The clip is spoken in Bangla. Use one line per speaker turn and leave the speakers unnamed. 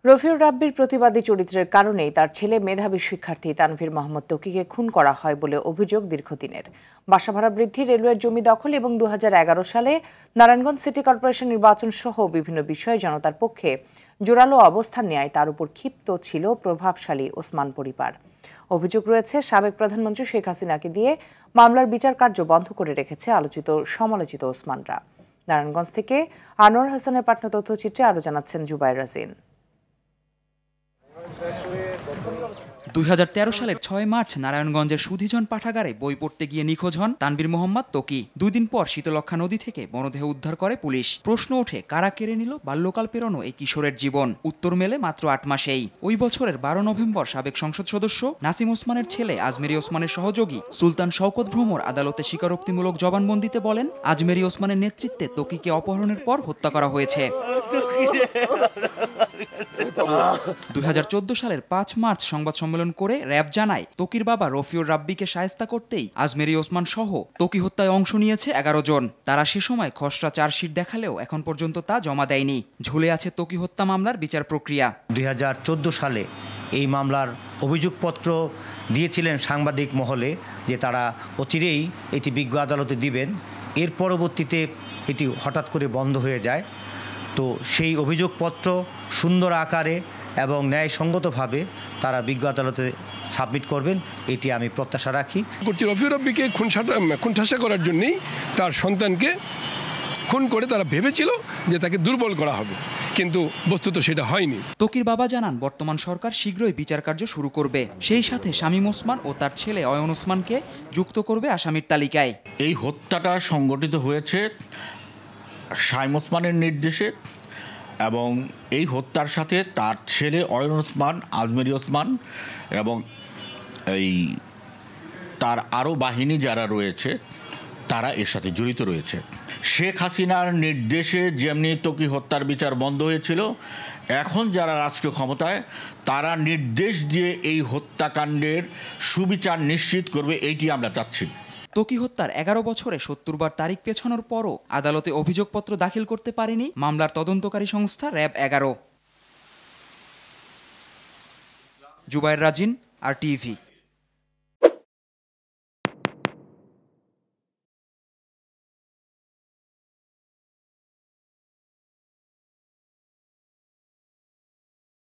রফিউর রাব্বির প্রতিবাদী চরিত্রের কারণেই তার ছেলে মেধাবী শিক্ষার্থী তানভীর মোহাম্মদ ত্বকীকে খুন করা হয় বলে অভিযোগ দীর্ঘদিনের। বাসা ভাড়া বৃদ্ধি, রেলওয়ের জমি দখল এবং ২০১১ সালে নারায়ণগঞ্জ সিটি কর্পোরেশন নির্বাচন সহ বিভিন্ন বিষয়ে জনতার পক্ষে জোরালো অবস্থান নেয় তার উপর ক্ষিপ্ত ছিল প্রভাবশালী ওসমান পরিবার। অভিযোগ রয়েছে, সাবেক প্রধানমন্ত্রী শেখ হাসিনাকে দিয়ে মামলার বিচার কার্য বন্ধ করে রেখেছে আলোচিত সমালোচিত ওসমানরা। নারায়ণগঞ্জ থেকে আনোয়ার হাসানের পাঠানো তথ্যচিত্রে আরও জানাচ্ছেন জুবায়ের রাজিন।
২০১৩ সালের ৬ মার্চ নারায়ণগঞ্জের সুধিজন পাঠাগারে বই পড়তে গিয়ে নিখোঁজ হন তানভীর মোহাম্মদ ত্বকী। ২ দিন পর শীতলক্ষ্যা নদী থেকে মরদেহ উদ্ধার করে পুলিশ। প্রশ্ন ওঠে, কারা কেড়ে নিল বাল্যকাল পেরোনো এই কিশোরের জীবন? উত্তর মেলে মাত্র ৮ মাসেই। ওই বছরের ১২ নভেম্বর সাবেক সংসদ সদস্য নাসিম ওসমানের ছেলে আজমেরী ওসমানের সহযোগী সুলতান শওকত ভ্রমর আদালতে স্বীকারোক্তিমূলক জবানবন্দিতে বলেন, আজমেরী ওসমানের নেতৃত্বে ত্বকীকে অপহরণের পর হত্যা করা হয়েছে। ২০১৪ সালের ৫ মার্চ সংবাদ সম্মেলন করে র‍্যাব জানায়, ত্বকীর বাবা রফিউর রাব্বিকে শায়েস্তা করতেই আজমেরী ওসমান সহ ত্বকী হত্যায় অংশ নিয়েছে ১১ জন। তারা সে সময় খসড়া চার্জশিট দেখালেও এখন পর্যন্ত তা জমা দেয়নি। ঝুলে আছে ত্বকী হত্যা মামলার বিচার প্রক্রিয়া।
২০১৪ সালে এই মামলার অভিযোগপত্র দিয়েছিলেন সাংবাদিক মহলে যে তারা অচিরেই এটি বিজ্ঞ আদালতে দিবেন। এর পরবর্তীতে এটি হঠাৎ করে বন্ধ হয়ে যায়। তো সেই অভিযোগপত্র সুন্দর আকারে এবং ন্যায়সঙ্গতভাবে তারা বিজ্ঞ আদালতে সাবমিট করবেন, এটি আমি প্রত্যাশা রাখি।
রফিউর রাব্বিকে খুনঠাসা করার জন্যই তার সন্তানকে খুন করে তারা ভেবেছিল যে তাকে দুর্বল করা হবে, কিন্তু বস্তুত সেটা হয়নি।
ত্বকীর বাবা জানান, বর্তমান সরকার শীঘ্রই বিচার কার্য শুরু করবে। সেই সাথে শামীম ওসমান ও তার ছেলে অয়ন ওসমানকে যুক্ত করবে আসামির তালিকায়।
এই হত্যাটা সংগঠিত হয়েছে শামীম ওসমানের নির্দেশে এবং এই হত্যার সাথে তার ছেলে অয়ন ওসমান, আজমেরী ওসমান এবং এই তার আরও বাহিনী যারা রয়েছে তারা এর সাথে জড়িত রয়েছে। শেখ হাসিনার নির্দেশে যেমনি ত্বকী হত্যার বিচার বন্ধ হয়েছিল, এখন যারা রাষ্ট্র ক্ষমতায় তারা নির্দেশ দিয়ে এই হত্যাকাণ্ডের সুবিচার নিশ্চিত করবে, এইটি আমরা চাচ্ছি।
ত্বকী হত্যার ১১ বছরে ৭০ বার তারিখ পেছানোর পরও আদালতে অভিযোগপত্র দাখিল করতে পারেনি মামলার তদন্তকারী সংস্থা র‍্যাব ১১। জুবায়ের রাজিন, RTV।